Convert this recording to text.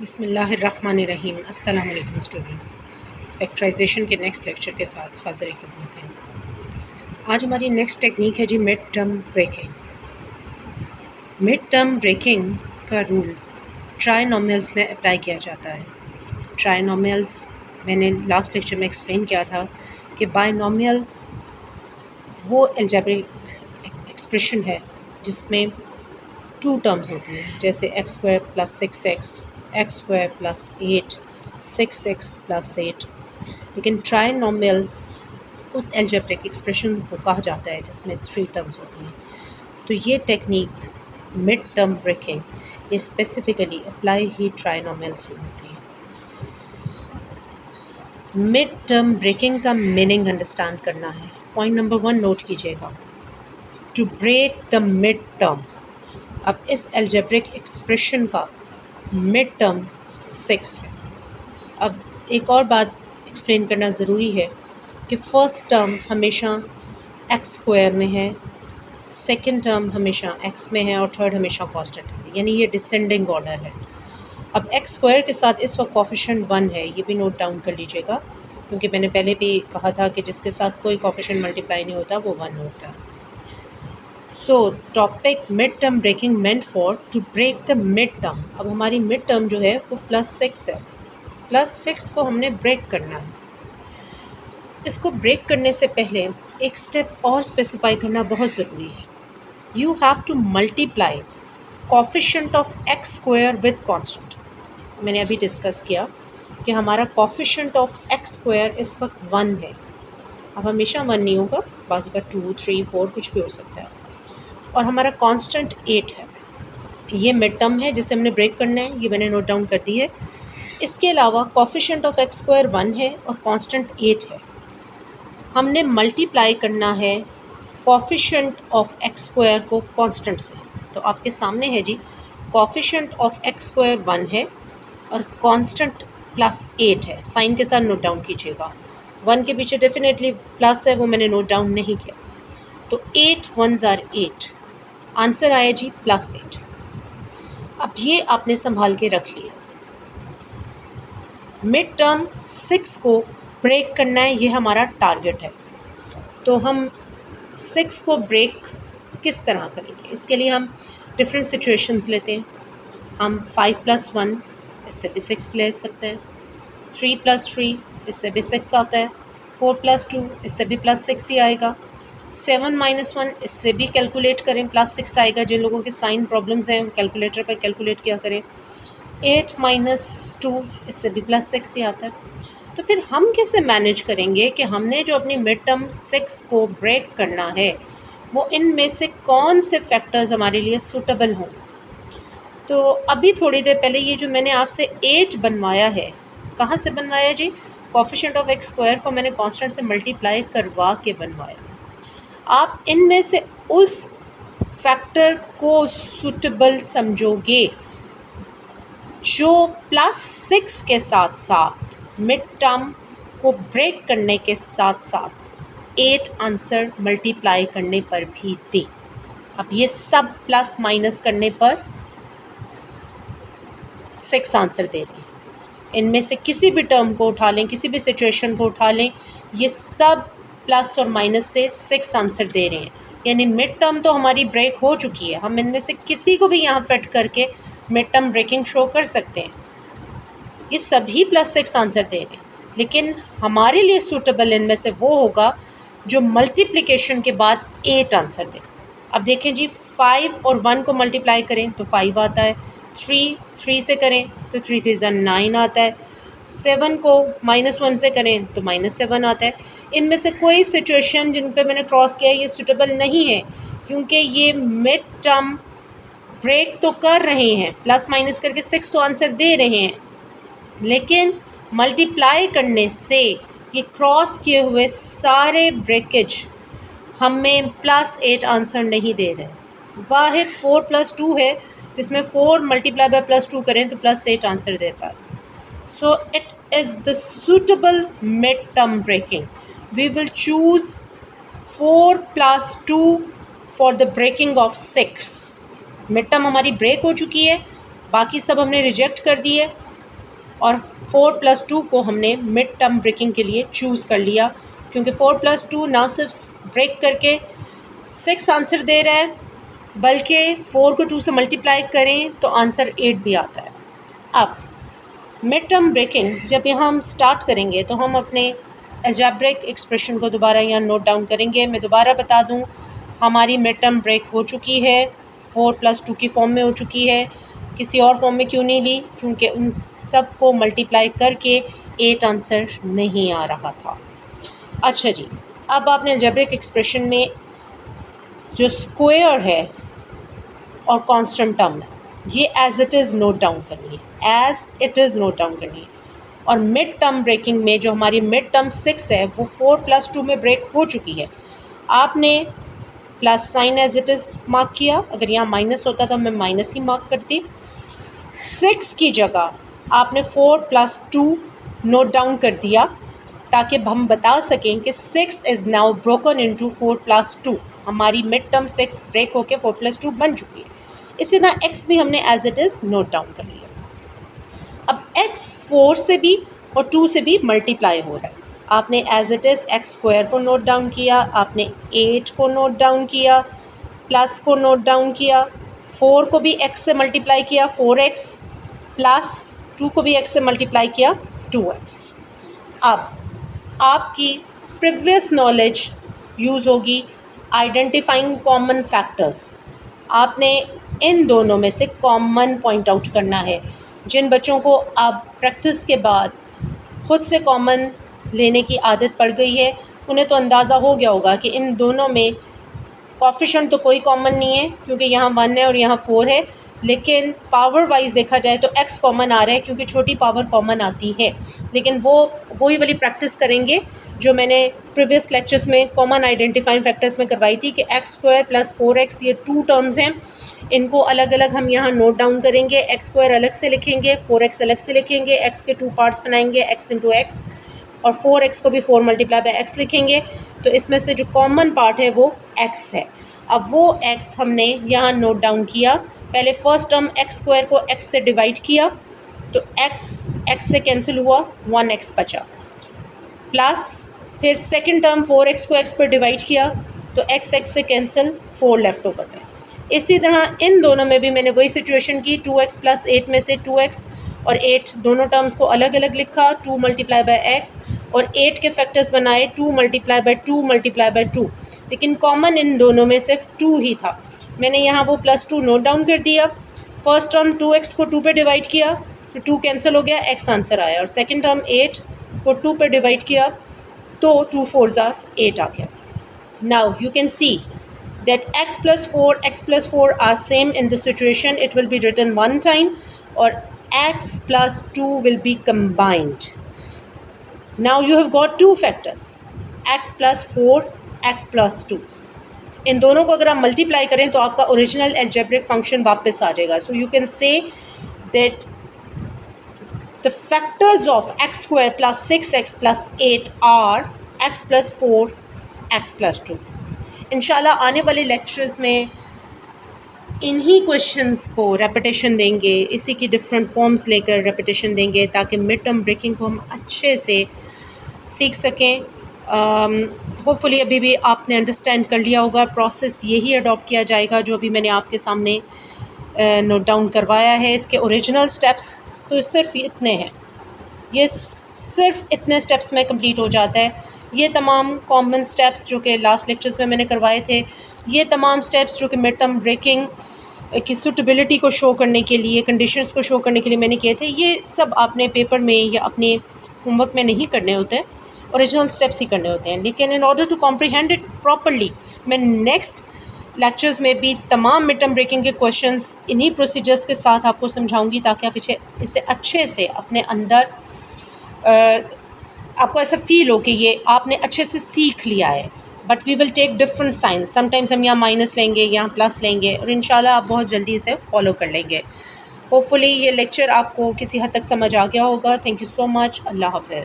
बिस्मिल्लाहिर्रहमानिर्रहीम। अस्सलाम वालेकुम स्टूडेंट्स। फैक्टराइजेशन के नेक्स्ट लेक्चर के साथ हाज़िर खिदमत हैं। आज हमारी नेक्स्ट टेक्निक है जी mid term breaking. Mid term breaking का रूल ट्राइनोमियल्स में अप्लाई किया जाता है। ट्राइनोमियल्स मैंने लास्ट लेक्चर में एक्सप्लेन किया था कि बायनोमियल वो अलजेब्रिक एक्सप्रेशन है जिसमें टू टर्म्स होती हैं, जैसे x square plus 6x, x square plus 8, 6x plus 8। लेकिन ट्राइनोमियल उस अलजेब्रिक एक्सप्रेशन को कहा जाता है जिसमें थ्री टर्म्स होती हैं। तो ये टेक्निक मिड टर्म ब्रेकिंग ये स्पेसिफिकली अप्लाई ही ट्राइनोमियल्स में होती है। मिड टर्म ब्रेकिंग का मीनिंग अंडरस्टैंड करना है। पॉइंट नंबर 1 नोट कीजिएगा, to break the mid term. अब इस अलजेब्रिक एक्सप्रेशन का मिड टर्म 6 है। अब एक और बात एक्सप्लेन करना ज़रूरी है कि फ़र्स्ट टर्म हमेशा एक्स स्क्वायर में है, सेकंड टर्म हमेशा एक्स में है और थर्ड हमेशा कांस्टेंट है, यानी ये डिसेंडिंग ऑर्डर है। अब एक्स स्क्वायर के साथ इस वक्त कोफिशिएंट 1 है, ये भी नोट डाउन कर लीजिएगा, क्योंकि मैंने पहले भी कहा था कि जिसके साथ कोई कोफिशिएंट मल्टीप्लाई नहीं होता वो 1 होता है। So topic mid term breaking meant for to break the mid term. अब हमारी मिड टर्म जो है वो +6 है। +6 को हमने ब्रेक करना है। इसको ब्रेक करने से पहले एक स्टेप और स्पेसिफाई करना बहुत ज़रूरी है। You have to multiply coefficient of x square with constant. मैंने अभी डिस्कस किया कि हमारा कोफिशिएंट ऑफ एक्स स्क्वायर इस वक्त 1 है। अब हमेशा 1 नहीं होगा, बाज़ का 2, 3, 4 कुछ भी हो सकता है, और हमारा कांस्टेंट 8 है। ये मिड टर्म है जिसे हमने ब्रेक करना है, ये मैंने नोट डाउन कर दी है। इसके अलावा कोफिशिएंट ऑफ एक्स स्क्वायर 1 है और कांस्टेंट 8 है। हमने मल्टीप्लाई करना है कोफिशिएंट ऑफ एक्स स्क्वायर को कांस्टेंट से। तो आपके सामने है जी, कोफिशिएंट ऑफ एक्स स्क्वायर 1 है और कांस्टेंट +8 है। साइन के साथ नोट डाउन कीजिएगा। 1 के पीछे डेफिनेटली प्लस है, वो मैंने नोट डाउन नहीं किया। तो 8 1s are 8, आंसर आया जी +8। अब ये आपने संभाल के रख लिया। मिड टर्म 6 को ब्रेक करना है, ये हमारा टारगेट है। तो हम 6 को ब्रेक किस तरह करेंगे, इसके लिए हम डिफरेंट सिचुएशंस लेते हैं। हम 5 + 1 इससे भी 6 ले सकते हैं, 3 + 3 इससे भी 6 आता है, 4 + 2 इससे भी +6 ही आएगा, 7 - 1 इससे भी कैलकुलेट करें +6 आएगा। जिन लोगों के साइन प्रॉब्लम्स हैं कैलकुलेटर पर कैलकुलेट किया करें। 8 - 2 इससे भी +6 ही आता है। तो फिर हम कैसे मैनेज करेंगे कि हमने जो अपनी मिड टर्म 6 को ब्रेक करना है वो इनमें से कौन से फैक्टर्स हमारे लिए सूटेबल हों। तो अभी थोड़ी देर पहले ये जो मैंने आपसे 8 बनवाया है, कहाँ से बनवाया जी? कोफिशिएंट ऑफ एक्स स्क्वायर को मैंने कांस्टेंट से मल्टीप्लाई करवा के बनवाया। आप इनमें से उस फैक्टर को सूटेबल समझोगे जो +6 के साथ साथ मिड टर्म को ब्रेक करने के साथ साथ 8 आंसर मल्टीप्लाई करने पर भी दे। अब ये सब प्लस माइनस करने पर 6 आंसर दे रहे हैं। इनमें से किसी भी टर्म को उठा लें, किसी भी सिचुएशन को उठा लें, ये सब प्लस और माइनस से 6 आंसर दे रहे हैं। यानी मिड टर्म तो हमारी ब्रेक हो चुकी है। हम इनमें से किसी को भी यहाँ फिट करके मिड टर्म ब्रेकिंग शो कर सकते हैं। ये सभी +6 आंसर दे रहे हैं, लेकिन हमारे लिए सूटेबल इनमें से वो होगा जो मल्टीप्लिकेशन के बाद 8 आंसर दे। अब देखें जी, 5 और 1 को मल्टीप्लाई करें तो 5 आता है, 3 से करें तो 3 3 ज़ा 9 आता है, 7 को -1 से करें तो -7 आता है। इनमें से कोई सिचुएशन जिन पे मैंने क्रॉस किया है ये सूटेबल नहीं है, क्योंकि ये मिड टर्म ब्रेक तो कर रहे हैं, प्लस माइनस करके 6 तो आंसर दे रहे हैं, लेकिन मल्टीप्लाई करने से ये क्रॉस किए हुए सारे ब्रेकेज हमें +8 आंसर नहीं दे रहे। वाहिद 4 + 2 है, जिसमें 4 × +2 करें तो +8 आंसर देता है। So it is the suitable mid term breaking. We will choose 4 + 2 for the breaking of 6। Mid term हमारी ब्रेक हो चुकी है, बाकी सब हमने रिजेक्ट कर दिए। और 4+2 को हमने मिड टर्म ब्रेकिंग के लिए चूज़ कर लिया, क्योंकि 4+2 ना सिर्फ ब्रेक करके 6 आंसर दे रहा है, बल्कि 4 को 2 से मल्टीप्लाई करें तो आंसर 8 भी आता है। अब मिड टर्म ब्रेकिंग जब यहाँ हम स्टार्ट करेंगे तो हम अपने अलजेब्रिक एक्सप्रेशन को दोबारा यहाँ नोट डाउन करेंगे। मैं दोबारा बता दूँ, हमारी मिड टर्म ब्रेक हो चुकी है, 4+2 की फॉर्म में हो चुकी है। किसी और फॉर्म में क्यों नहीं ली? क्योंकि उन सब को मल्टीप्लाई करके 8 आंसर नहीं आ रहा था। अच्छा जी, अब आपने अलजेब्रिक एक्सप्रेशन में जो स्क्वायर है और कांस्टेंट टर्म है, ये as it is note down करनी है, as it is note down करनी है। और मिड टर्म ब्रेकिंग में जो हमारी मिड टर्म 6 है वो 4+2 में ब्रेक हो चुकी है। आपने plus sign as it is mark किया, अगर यहाँ माइनस होता तो मैं माइनस ही मार्क करती। 6 की जगह आपने 4+2 नोट डाउन कर दिया, ताकि हम बता सकें कि 6 इज़ नाउ ब्रोकन इनटू 4+2। हमारी मिड टर्म 6 ब्रेक होके 4+2 बन चुकी है। इसी तरह x भी हमने as it is note down कर लिया। अब x 4 से भी और 2 से भी मल्टीप्लाई हो रहा है। आपने as it is X square को नोट डाउन किया, आपने 8 को नोट डाउन किया, प्लस को नोट डाउन किया, 4 को भी x से मल्टीप्लाई किया 4x, प्लस 2 को भी x से मल्टीप्लाई किया 2x। अब आपकी प्रीवियस नॉलेज यूज़ होगी आइडेंटिफाइंग कॉमन फैक्टर्स। आपने इन दोनों में से कॉमन पॉइंट आउट करना है। जिन बच्चों को अब प्रैक्टिस के बाद खुद से कॉमन लेने की आदत पड़ गई है, उन्हें तो अंदाज़ा हो गया होगा कि इन दोनों में कोएफिशिएंट तो कोई कॉमन नहीं है, क्योंकि यहाँ 1 है और यहाँ 4 है, लेकिन पावर वाइज देखा जाए तो x कॉमन आ रहा है, क्योंकि छोटी पावर कॉमन आती है। लेकिन वही वाली प्रैक्टिस करेंगे जो मैंने प्रीवियस लेक्चर्स में कॉमन आइडेंटिफाइंग फैक्टर्स में करवाई थी कि x² + 4x ये 2 टर्म्स हैं, इनको अलग अलग हम यहाँ नोट डाउन करेंगे। x² अलग से लिखेंगे, 4x अलग से लिखेंगे, x के 2 पार्ट्स बनाएंगे, x × x, और 4x को भी 4 × x लिखेंगे। तो इसमें से जो कॉमन पार्ट है वो x है। अब वो x हमने यहाँ नोट डाउन किया। पहले फर्स्ट टर्म x² को x से डिवाइड किया तो x से कैंसिल हुआ, 1x बचा, प्लस फिर सेकंड टर्म 4x को x पर डिवाइड किया तो x से कैंसिल, 4 लेफ्ट ओवर है। इसी तरह इन दोनों में भी मैंने वही सिचुएशन की, 2x + 8 में से 2x और 8 दोनों टर्म्स को अलग अलग लिखा, 2 × x, और 8 के फैक्टर्स बनाए 2 × 2 × 2, लेकिन कॉमन इन दोनों में सिर्फ 2 ही था। मैंने यहाँ वो +2 नोट डाउन कर दिया। फर्स्ट टर्म 2x को 2 पे डिवाइड किया तो 2 कैंसिल हो गया, x आंसर आया, और सेकंड टर्म 8 को 2 पे डिवाइड किया तो 2 4 = 8 आ गया। Now you can see that x + 4 are same in this situation. It will be written one time, or x + 2 will be combined. Now you have got two factors, x + 4, x + 2. इन दोनों को अगर आप multiply करें तो आपका original algebraic function वापस आ जाएगा। So you can say that the factors of x² + 6x + 8 are x + 4, x + 2। इंशाल्लाह आने वाले लेक्चर्स में इन्हीं क्वेश्चंस को रेपिटेशन देंगे, इसी की डिफरेंट फॉर्म्स लेकर रेपिटेशन देंगे, ताकि मिड टर्म ब्रेकिंग को हम अच्छे से सीख सकें। होपफुली अभी भी आपने अंडरस्टैंड कर लिया होगा। प्रोसेस यही अडॉप्ट किया जाएगा जो अभी मैंने आपके सामने नोट डाउन करवाया है। इसके ओरिजिनल स्टेप्स तो सिर्फ इतने हैं, ये सिर्फ इतने स्टेप्स में कंप्लीट हो जाता है। ये तमाम कॉमन स्टेप्स जो कि लास्ट लेक्चर्स में मैंने करवाए थे, ये तमाम स्टेप्स जो कि मिड टर्म ब्रेकिंग की सूटेबिलिटी को शो करने के लिए, कंडीशंस को शो करने के लिए मैंने किए थे, ये सब आपने पेपर में या अपने होमवर्क में नहीं करने होते हैं, ओरिजिनल स्टेप्स ही करने होते हैं। लेकिन in order to comprehend it properly, मैं नेक्स्ट लेक्चर्स में भी तमाम मिड टर्म ब्रेकिंग के क्वेश्चंस इन्हीं प्रोसीजर्स के साथ आपको समझाऊंगी, ताकि आप इसे अच्छे से अपने अंदर आपको ऐसा फ़ील हो कि ये आपने अच्छे से सीख लिया है। But we will take different signs, sometimes हम यहाँ माइनस लेंगे, यहाँ प्लस लेंगे, और इंशाल्लाह आप बहुत जल्दी इसे फॉलो कर लेंगे। होपफुली ये लेक्चर आपको किसी हद तक समझ आ गया होगा। Thank you so much. अल्लाह हाफ़िज़।